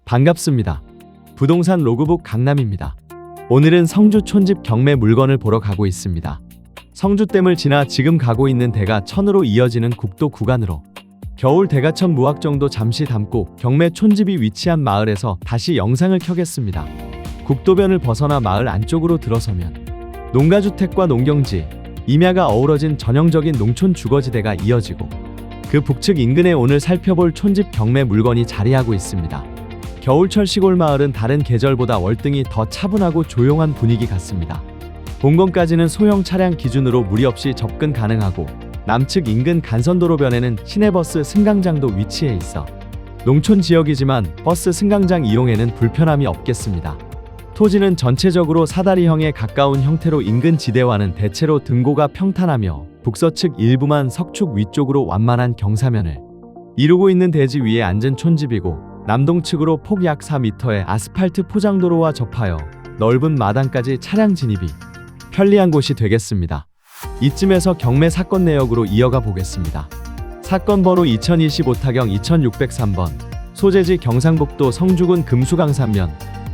반갑습니다. 부동산 로그북 강남입니다. 오늘은 성주 촌집 경매 물건을 보러 가고 있습니다. 성주댐을 지나 지금 가고 있는 대가천으로 이어지는 국도 구간으로 겨울 대가천 무학정도 잠시 담고 경매 촌집이 위치한 마을에서 다시 영상을 켜겠습니다. 국도변을 벗어나 마을 안쪽으로 들어서면 농가주택과 농경지, 임야가 어우러진 전형적인 농촌 주거지대가 이어지고 그 북측 인근에 오늘 살펴볼 촌집 경매 물건이 자리하고 있습니다. 겨울철 시골 마을은 다른 계절보다 월등히 더 차분하고 조용한 분위기 같습니다. 본건까지는 소형 차량 기준으로 무리 없이 접근 가능하고 남측 인근 간선도로변에는 시내버스 승강장도 위치해 있어 농촌 지역이지만 버스 승강장 이용에는 불편함이 없겠습니다. 토지는 전체적으로 사다리형에 가까운 형태로 인근 지대와는 대체로 등고가 평탄하며 북서측 일부만 석축 위쪽으로 완만한 경사면을 이루고 있는 대지 위에 앉은 촌집이고 남동측으로 폭 약 4m의 아스팔트 포장도로와 접하여 넓은 마당까지 차량 진입이 편리한 곳이 되겠습니다. 이쯤에서 경매 사건 내역으로 이어가 보겠습니다. 사건 번호 2025타경 2603번, 소재지 경상북도 성주군 금수강산면,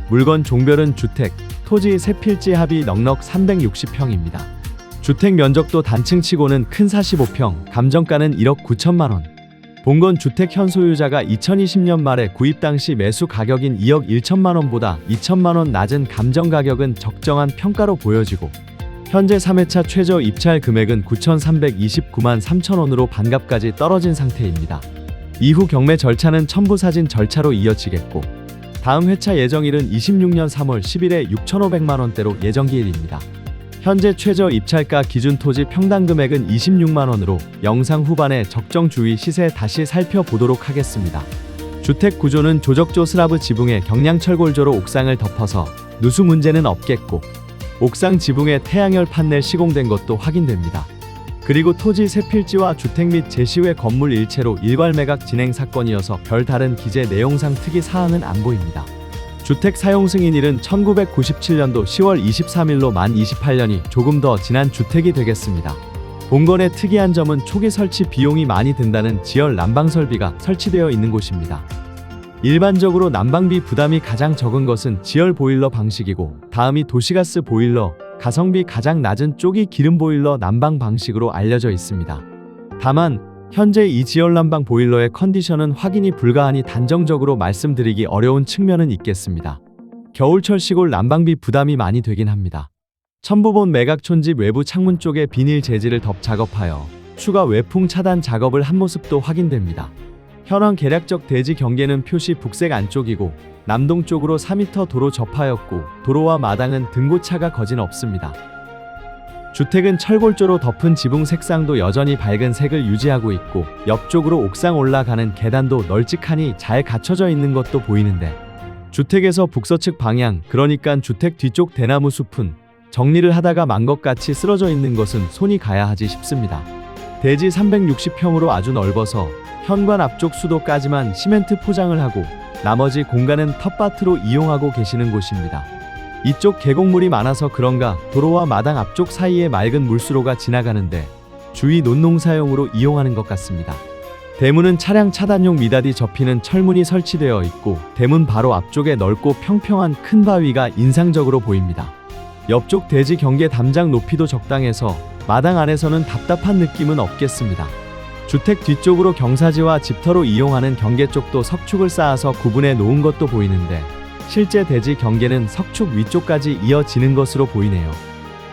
물건 종별은 주택, 토지 세 필지 합이 넉넉 360평입니다. 주택 면적도 단층치고는 큰 45평, 감정가는 1억 9천만 원. 본건 주택 현 소유자가 2020년 말에 구입 당시 매수 가격인 2억 1천만 원보다 2천만 원 낮은 감정 가격은 적정한 평가로 보여지고 현재 3회차 최저 입찰 금액은 9,329만 3천 원으로 반값까지 떨어진 상태입니다. 이후 경매 절차는 첨부 사진 절차로 이어지겠고 다음 회차 예정일은 26년 3월 10일에 6,500만 원대로 예정기일입니다. 현재 최저 입찰가 기준 토지 평당 금액은 26만 원으로 영상 후반에 적정 주의 시세 다시 살펴보도록 하겠습니다. 주택 구조는 조적조 슬라브 지붕에 경량철골조로 옥상을 덮어서 누수 문제는 없겠고 옥상 지붕에 태양열 판넬 시공된 것도 확인됩니다. 그리고 토지 세 필지와 주택 및 제시외 건물 일체로 일괄 매각 진행 사건이어서 별다른 기재 내용상 특이 사항은 안 보입니다. 주택 사용 승인일은 1997년도 10월 23일로 만 28년이 조금 더 지난 주택이 되겠습니다. 본건의 특이한 점은 초기 설치 비용이 많이 든다는 지열 난방 설비가 설치되어 있는 곳입니다. 일반적으로 난방비 부담이 가장 적은 것은 지열 보일러 방식이고 다음이 도시가스 보일러, 가성비 가장 낮은 쪽이 기름 보일러 난방 방식으로 알려져 있습니다. 다만 현재 이 지열 난방 보일러의 컨디션은 확인이 불가하니 단정적으로 말씀드리기 어려운 측면은 있겠습니다. 겨울철 시골 난방비 부담이 많이 되긴 합니다. 첨부본 매각촌집 외부 창문 쪽에 비닐 재질을 덮 작업하여 추가 외풍 차단 작업을 한 모습도 확인됩니다. 현황 계략적 대지 경계는 표시 북색 안쪽이고 남동쪽으로 4m 도로 접하였고 도로와 마당은 등고차가 거진 없습니다. 주택은 철골조로 덮은 지붕 색상도 여전히 밝은 색을 유지하고 있고 옆쪽으로 옥상 올라가는 계단도 널찍하니 잘 갖춰져 있는 것도 보이는데 주택에서 북서측 방향, 그러니까 주택 뒤쪽 대나무 숲은 정리를 하다가 만 것 같이 쓰러져 있는 것은 손이 가야 하지 싶습니다. 대지 360평으로 아주 넓어서 현관 앞쪽 수도까지만 시멘트 포장을 하고 나머지 공간은 텃밭으로 이용하고 계시는 곳입니다. 이쪽 계곡물이 많아서 그런가 도로와 마당 앞쪽 사이에 맑은 물수로가 지나가는데 주위 논농사용으로 이용하는 것 같습니다. 대문은 차량 차단용 미닫이 접히는 철문이 설치되어 있고 대문 바로 앞쪽에 넓고 평평한 큰 바위가 인상적으로 보입니다. 옆쪽 대지 경계 담장 높이도 적당해서 마당 안에서는 답답한 느낌은 없겠습니다. 주택 뒤쪽으로 경사지와 집터로 이용하는 경계 쪽도 석축을 쌓아서 구분해 놓은 것도 보이는데 실제 대지 경계는 석축 위쪽까지 이어지는 것으로 보이네요.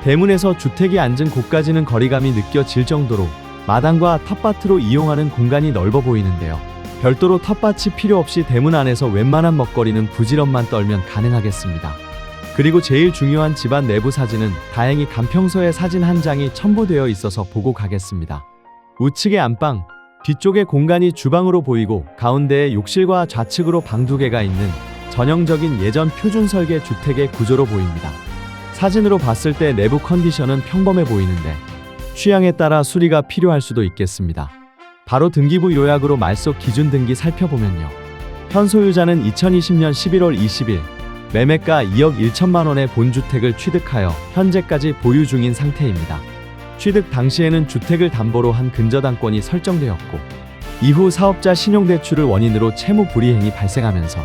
대문에서 주택이 앉은 곳까지는 거리감이 느껴질 정도로 마당과 텃밭으로 이용하는 공간이 넓어 보이는데요. 별도로 텃밭이 필요 없이 대문 안에서 웬만한 먹거리는 부지런만 떨면 가능하겠습니다. 그리고 제일 중요한 집안 내부 사진은 다행히 간평서에 사진 한 장이 첨부되어 있어서 보고 가겠습니다. 우측의 안방, 뒤쪽의 공간이 주방으로 보이고 가운데에 욕실과 좌측으로 방 2개가 있는 전형적인 예전 표준 설계 주택의 구조로 보입니다. 사진으로 봤을 때 내부 컨디션은 평범해 보이는데 취향에 따라 수리가 필요할 수도 있겠습니다. 바로 등기부 요약으로 말소 기준 등기 살펴보면요. 현 소유자는 2020년 11월 20일 매매가 2억 1천만 원의 본주택을 취득하여 현재까지 보유 중인 상태입니다. 취득 당시에는 주택을 담보로 한 근저당권이 설정되었고 이후 사업자 신용대출을 원인으로 채무 불이행이 발생하면서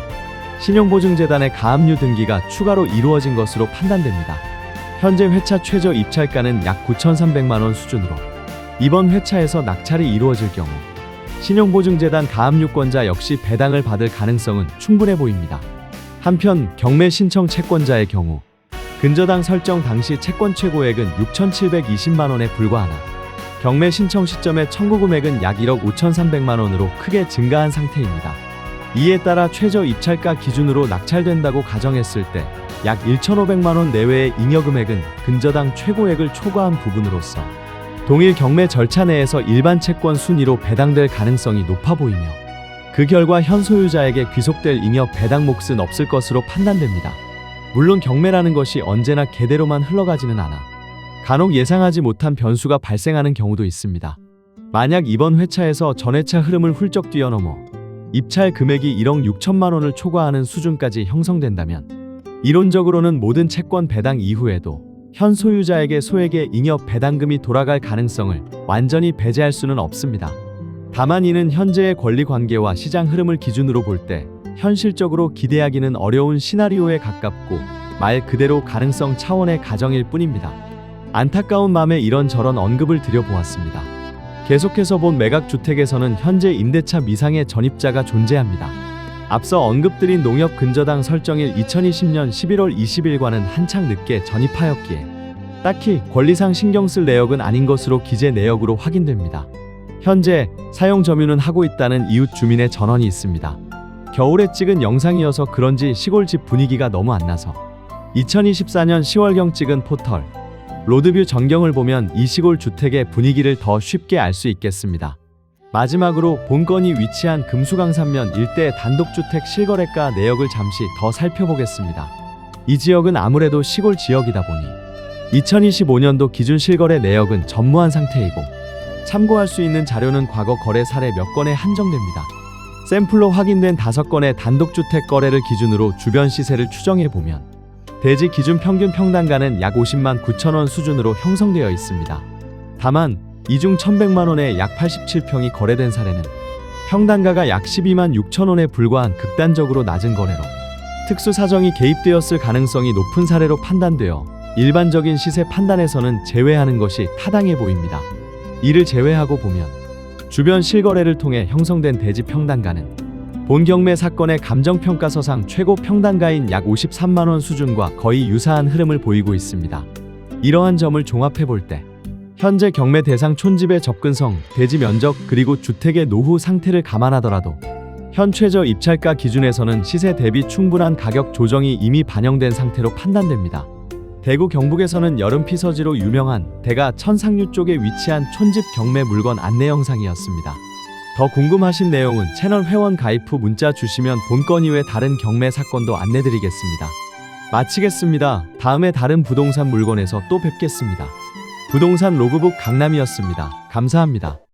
신용보증재단의 가압류 등기가 추가로 이루어진 것으로 판단됩니다. 현재 회차 최저 입찰가는 약 9,300만 원 수준으로 이번 회차에서 낙찰이 이루어질 경우 신용보증재단 가압류권자 역시 배당을 받을 가능성은 충분해 보입니다. 한편 경매 신청 채권자의 경우 근저당 설정 당시 채권 최고액은 6,720만 원에 불과하나 경매 신청 시점의 청구 금액은 약 1억 5,300만 원으로 크게 증가한 상태입니다. 이에 따라 최저 입찰가 기준으로 낙찰된다고 가정했을 때 약 1,500만 원 내외의 잉여금액은 근저당 최고액을 초과한 부분으로서 동일 경매 절차 내에서 일반 채권 순위로 배당될 가능성이 높아 보이며 그 결과 현 소유자에게 귀속될 잉여 배당 몫은 없을 것으로 판단됩니다. 물론 경매라는 것이 언제나 개대로만 흘러가지는 않아 간혹 예상하지 못한 변수가 발생하는 경우도 있습니다. 만약 이번 회차에서 전회차 흐름을 훌쩍 뛰어넘어 입찰 금액이 1억 6천만 원을 초과하는 수준까지 형성된다면 이론적으로는 모든 채권 배당 이후에도 현 소유자에게 소액의 잉여 배당금이 돌아갈 가능성을 완전히 배제할 수는 없습니다. 다만 이는 현재의 권리 관계와 시장 흐름을 기준으로 볼 때 현실적으로 기대하기는 어려운 시나리오에 가깝고 말 그대로 가능성 차원의 가정일 뿐입니다. 안타까운 마음에 이런저런 언급을 드려보았습니다. 계속해서 본 매각주택에서는 현재 임대차 미상의 전입자가 존재합니다. 앞서 언급드린 농협 근저당 설정일 2020년 11월 20일과는 한창 늦게 전입하였기에 딱히 권리상 신경 쓸 내역은 아닌 것으로 기재 내역으로 확인됩니다. 현재 사용 점유는 하고 있다는 이웃 주민의 전원이 있습니다. 겨울에 찍은 영상이어서 그런지 시골집 분위기가 너무 안 나서 2024년 10월경 찍은 포털 로드뷰 전경을 보면 이 시골 주택의 분위기를 더 쉽게 알 수 있겠습니다. 마지막으로 본건이 위치한 금수강산면 일대 단독주택 실거래가 내역을 잠시 더 살펴보겠습니다. 이 지역은 아무래도 시골 지역이다 보니 2025년도 기준 실거래 내역은 전무한 상태이고 참고할 수 있는 자료는 과거 거래 사례 몇 건에 한정됩니다. 샘플로 확인된 5건의 단독주택 거래를 기준으로 주변 시세를 추정해보면 대지 기준 평균 평당가는 약 50만 9천 원 수준으로 형성되어 있습니다. 다만 이 중 1,100만 원에 약 87평이 거래된 사례는 평당가가 약 12만 6천 원에 불과한 극단적으로 낮은 거래로 특수 사정이 개입되었을 가능성이 높은 사례로 판단되어 일반적인 시세 판단에서는 제외하는 것이 타당해 보입니다. 이를 제외하고 보면 주변 실거래를 통해 형성된 대지 평당가는 본 경매 사건의 감정평가서상 최고 평당가인 약 53만 원 수준과 거의 유사한 흐름을 보이고 있습니다. 이러한 점을 종합해 볼 때 현재 경매 대상 촌집의 접근성, 대지 면적 그리고 주택의 노후 상태를 감안하더라도 현 최저 입찰가 기준에서는 시세 대비 충분한 가격 조정이 이미 반영된 상태로 판단됩니다. 대구 경북에서는 여름 피서지로 유명한 대가 천상류 쪽에 위치한 촌집 경매 물건 안내 영상이었습니다. 더 궁금하신 내용은 채널 회원 가입 후 문자 주시면 본건 이외 다른 경매 사건도 안내드리겠습니다. 마치겠습니다. 다음에 다른 부동산 물건에서 또 뵙겠습니다. 부동산 로그북 강남이었습니다. 감사합니다.